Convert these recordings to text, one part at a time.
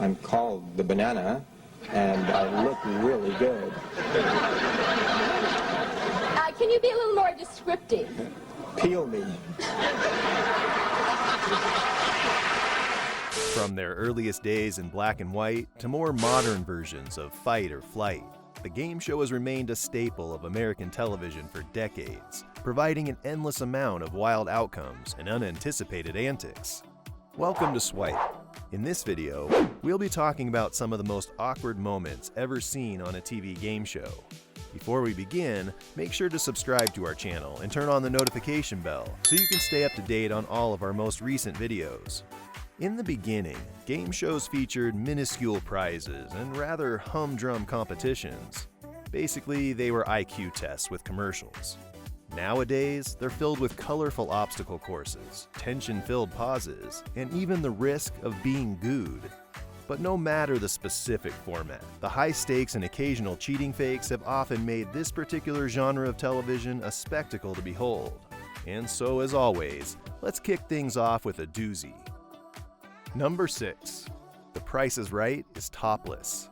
I'm called the banana, and I look really good. Can you be a little more descriptive? Peel me. From their earliest days in black and white to more modern versions of Fight or Flight, the game show has remained a staple of American television for decades, providing an endless amount of wild outcomes and unanticipated antics. Welcome to Swipe. In this video, we'll be talking about some of the most awkward moments ever seen on a TV game show. Before we begin, make sure to subscribe to our channel and turn on the notification bell so you can stay up to date on all of our most recent videos. In the beginning, game shows featured minuscule prizes and rather humdrum competitions. Basically, they were IQ tests with commercials. Nowadays, they're filled with colorful obstacle courses, tension-filled pauses, and even the risk of being gooed. But no matter the specific format, the high stakes and occasional cheating fakes have often made this particular genre of television a spectacle to behold. And so, as always, let's kick things off with a doozy. Number 6. The Price is Right is topless.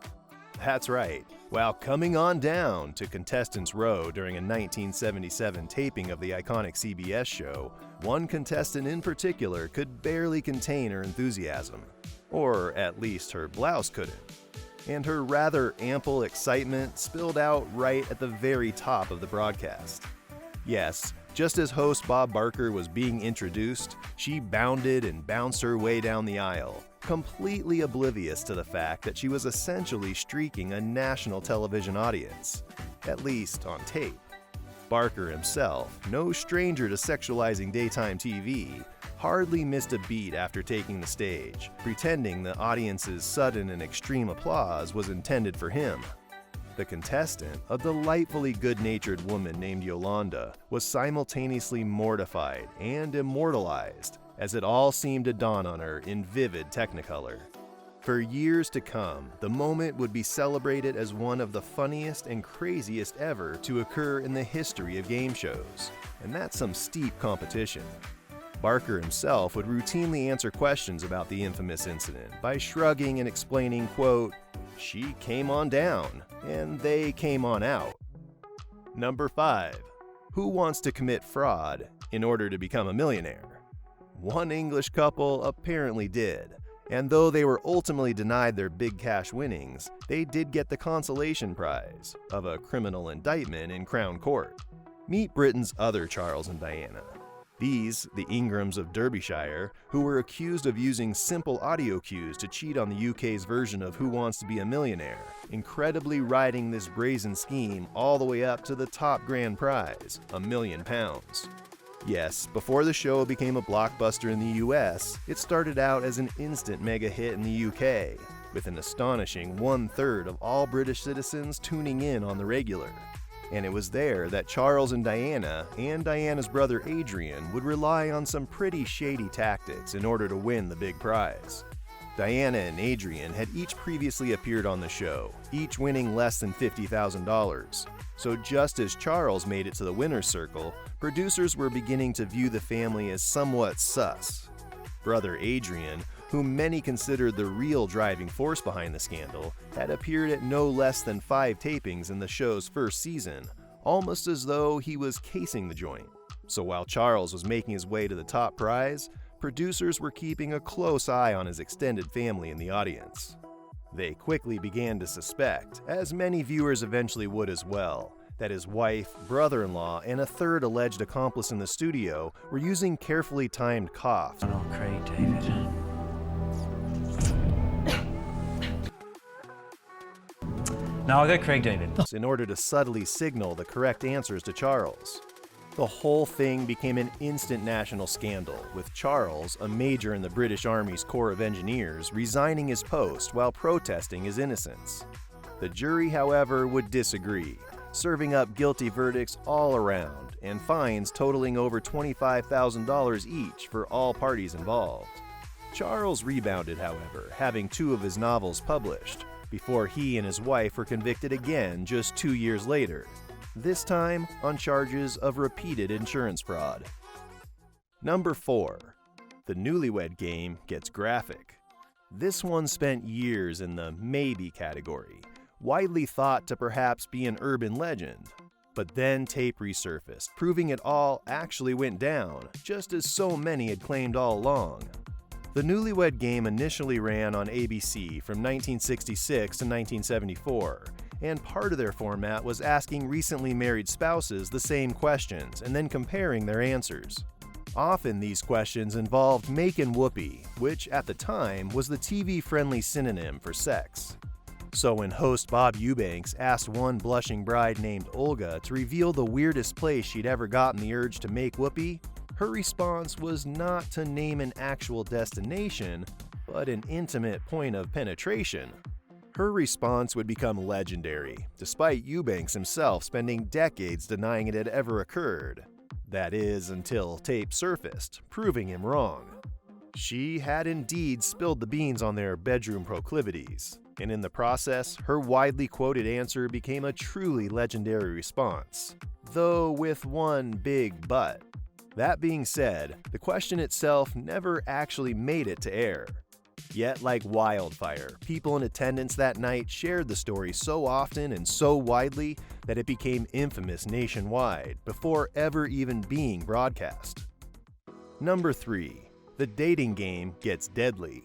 That's right. While coming on down to Contestants Row during a 1977 taping of the iconic CBS show, one contestant in particular could barely contain her enthusiasm. Or at least her blouse couldn't. And her rather ample excitement spilled out right at the very top of the broadcast. Yes, just as host Bob Barker was being introduced, she bounded and bounced her way down the aisle, completely oblivious to the fact that she was essentially streaking a national television audience, at least on tape. Barker himself, no stranger to sexualizing daytime TV, hardly missed a beat after taking the stage, pretending the audience's sudden and extreme applause was intended for him. The contestant, a delightfully good-natured woman named Yolanda, was simultaneously mortified and immortalized as it all seemed to dawn on her in vivid Technicolor. For years to come, the moment would be celebrated as one of the funniest and craziest ever to occur in the history of game shows, and that's some steep competition. Barker himself would routinely answer questions about the infamous incident by shrugging and explaining, quote, "She came on down, and they came on out." Number 5. Who wants to commit fraud in order to become a millionaire? One English couple apparently did, and though they were ultimately denied their big cash winnings, they did get the consolation prize of a criminal indictment in Crown Court. Meet Britain's other Charles and Diana. These, the Ingrams of Derbyshire, who were accused of using simple audio cues to cheat on the UK's version of Who Wants to Be a Millionaire, incredibly riding this brazen scheme all the way up to the top grand prize, £1 million. Yes, before the show became a blockbuster in the US, it started out as an instant mega hit in the UK, with an astonishing 1/3 of all British citizens tuning in on the regular. And it was there that Charles and Diana's brother Adrian would rely on some pretty shady tactics in order to win the big prize. Diana and Adrian had each previously appeared on the show, each winning less than $50,000. So just as Charles made it to the winner's circle, producers were beginning to view the family as somewhat sus. Brother Adrian, whom many considered the real driving force behind the scandal, had appeared at no less than 5 tapings in the show's first season, almost as though he was casing the joint. So while Charles was making his way to the top prize, producers were keeping a close eye on his extended family in the audience. They quickly began to suspect, as many viewers eventually would as well, that his wife, brother-in-law, and a third alleged accomplice in the studio were using carefully timed coughs. Oh, Craig David. No, I'll go Craig David. In order to subtly signal the correct answers to Charles. The whole thing became an instant national scandal, with Charles, a major in the British Army's Corps of Engineers, resigning his post while protesting his innocence. The jury, however, would disagree, serving up guilty verdicts all around and fines totaling over $25,000 each for all parties involved. Charles rebounded, however, having 2 of his novels published, before he and his wife were convicted again just 2 years later, this time on charges of repeated insurance fraud. Number 4. The Newlywed Game gets graphic. This one spent years in the maybe category, widely thought to perhaps be an urban legend. But then tape resurfaced, proving it all actually went down, just as so many had claimed all along. The Newlywed Game initially ran on ABC from 1966 to 1974, and part of their format was asking recently married spouses the same questions and then comparing their answers. Often these questions involved make and whoopee, which at the time was the TV-friendly synonym for sex. So when host Bob Eubanks asked one blushing bride named Olga to reveal the weirdest place she'd ever gotten the urge to make whoopee, her response was not to name an actual destination, but an intimate point of penetration. Her response would become legendary, despite Eubanks himself spending decades denying it had ever occurred. That is, until tape surfaced, proving him wrong. She had indeed spilled the beans on their bedroom proclivities, and in the process, her widely quoted answer became a truly legendary response, though with one big but. That being said, the question itself never actually made it to air. Yet, like wildfire, people in attendance that night shared the story so often and so widely that it became infamous nationwide before ever even being broadcast. Number 3. The dating game gets deadly.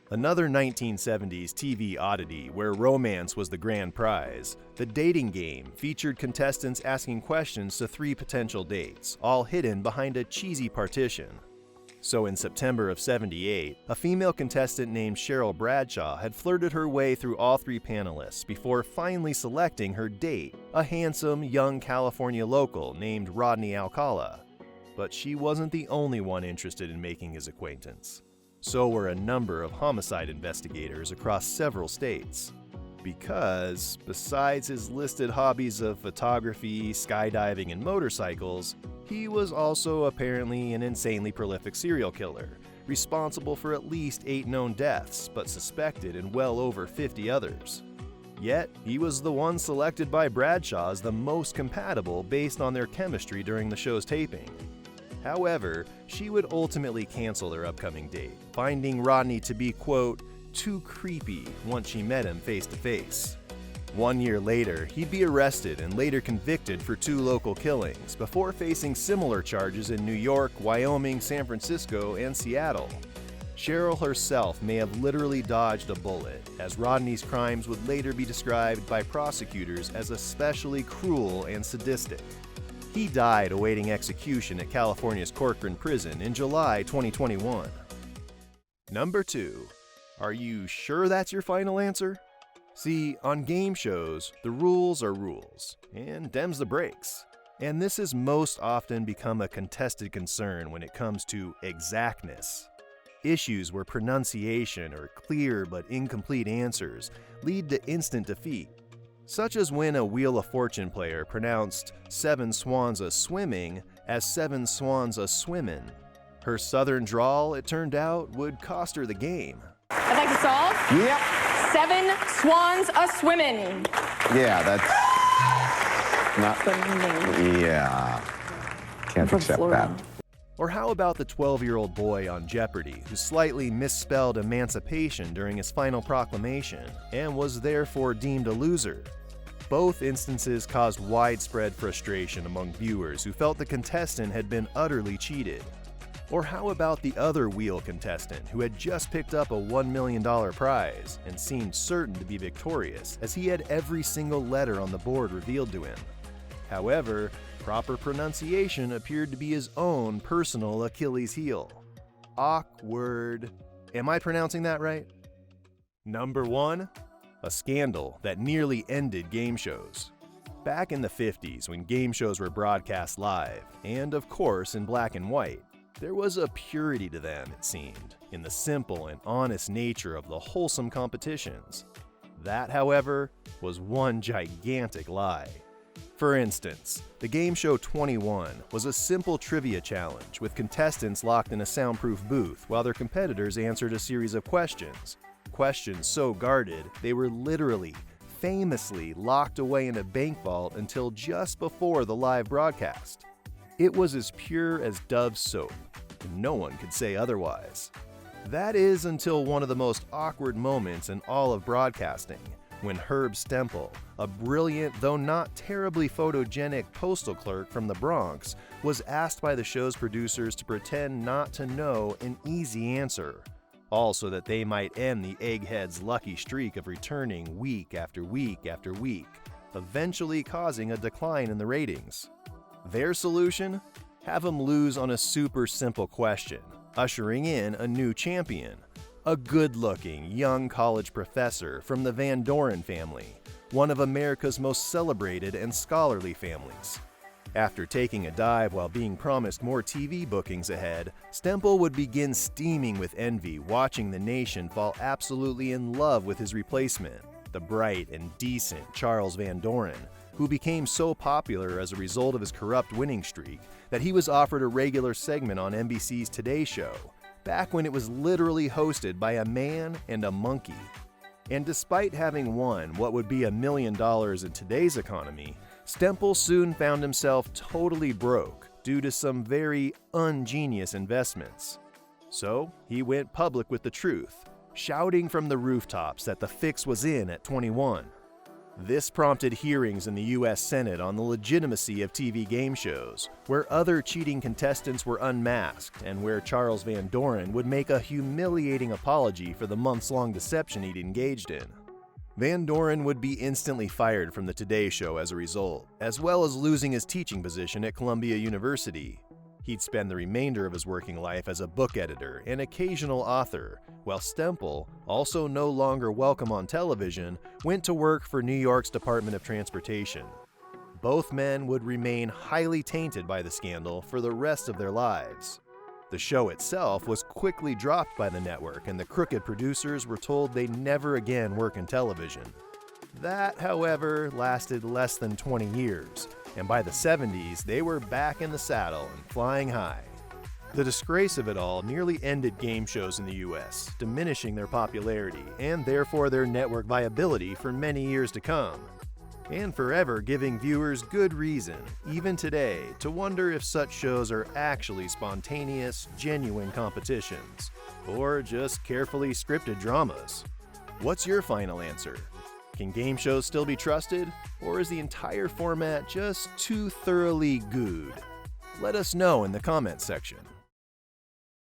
Another 1970s TV oddity where romance was the grand prize, The Dating Game featured contestants asking questions to 3 potential dates, all hidden behind a cheesy partition. So in September of '78, a female contestant named Cheryl Bradshaw had flirted her way through all 3 panelists before finally selecting her date, a handsome, young California local named Rodney Alcala. But she wasn't the only one interested in making his acquaintance. So were a number of homicide investigators across several states. Because, besides his listed hobbies of photography, skydiving, and motorcycles, he was also apparently an insanely prolific serial killer, responsible for at least 8 known deaths, but suspected in well over 50 others. Yet, he was the one selected by Bradshaw as the most compatible based on their chemistry during the show's taping. However, she would ultimately cancel their upcoming date, finding Rodney to be, quote, too creepy once she met him face to face. 1 year later, he'd be arrested and later convicted for 2 local killings before facing similar charges in New York, Wyoming, San Francisco, and Seattle. Cheryl herself may have literally dodged a bullet, as Rodney's crimes would later be described by prosecutors as especially cruel and sadistic. He died awaiting execution at California's Corcoran Prison in July 2021. Number 2. Are you sure that's your final answer? See, on game shows, the rules are rules, and them's the breaks. And this has most often become a contested concern when it comes to exactness. Issues where pronunciation or clear but incomplete answers lead to instant defeat, such as when a Wheel of Fortune player pronounced 7 swans a-swimming as 7 swans a-swimmin'. Her southern drawl, it turned out, would cost her the game. I'd like to solve. Yep. 7 swans a-swimming. Yeah, that's not. Swimming. Yeah. Can't From accept Florida. that. Or how about the 12-year-old boy on Jeopardy who slightly misspelled emancipation during his final proclamation and was therefore deemed a loser? Both instances caused widespread frustration among viewers who felt the contestant had been utterly cheated. Or how about the other wheel contestant who had just picked up a $1 million prize and seemed certain to be victorious as he had every single letter on the board revealed to him? However, proper pronunciation appeared to be his own personal Achilles heel. Awkward. Am I pronouncing that right? Number 1. A scandal that nearly ended game shows. Back in the 50s, when game shows were broadcast live, and of course in black and white, there was a purity to them, it seemed, in the simple and honest nature of the wholesome competitions. That, however, was one gigantic lie. For instance, the game show 21 was a simple trivia challenge with contestants locked in a soundproof booth while their competitors answered a series of questions. Questions so guarded, they were literally, famously locked away in a bank vault until just before the live broadcast. It was as pure as Dove soap, and no one could say otherwise. That is until one of the most awkward moments in all of broadcasting, when Herb Stempel, a brilliant though not terribly photogenic postal clerk from the Bronx, was asked by the show's producers to pretend not to know an easy answer, all so that they might end the Eggheads' lucky streak of returning week after week after week, eventually causing a decline in the ratings. Their solution? Have them lose on a super simple question, ushering in a new champion, a good-looking young college professor from the Van Doren family, one of America's most celebrated and scholarly families. After taking a dive while being promised more TV bookings ahead, Stempel would begin steaming with envy watching the nation fall absolutely in love with his replacement, the bright and decent Charles Van Doren, who became so popular as a result of his corrupt winning streak that he was offered a regular segment on NBC's Today Show, back when it was literally hosted by a man and a monkey. And despite having won what would be $1 million in today's economy, Stempel soon found himself totally broke due to some very ungenius investments. So he went public with the truth, shouting from the rooftops that the fix was in at 21. This prompted hearings in the U.S. Senate on the legitimacy of TV game shows, where other cheating contestants were unmasked and where Charles Van Doren would make a humiliating apology for the months-long deception he'd engaged in. Van Doren would be instantly fired from the Today Show as a result, as well as losing his teaching position at Columbia University. He'd spend the remainder of his working life as a book editor and occasional author, while Stempel, also no longer welcome on television, went to work for New York's Department of Transportation. Both men would remain highly tainted by the scandal for the rest of their lives. The show itself was quickly dropped by the network, and the crooked producers were told they'd never again work in television. That, however, lasted less than 20 years, and by the 70s, they were back in the saddle and flying high. The disgrace of it all nearly ended game shows in the US, diminishing their popularity and therefore their network viability for many years to come, and forever giving viewers good reason, even today, to wonder if such shows are actually spontaneous, genuine competitions, or just carefully scripted dramas. What's your final answer? Can game shows still be trusted, or is the entire format just too thoroughly gooed? Let us know in the comments section.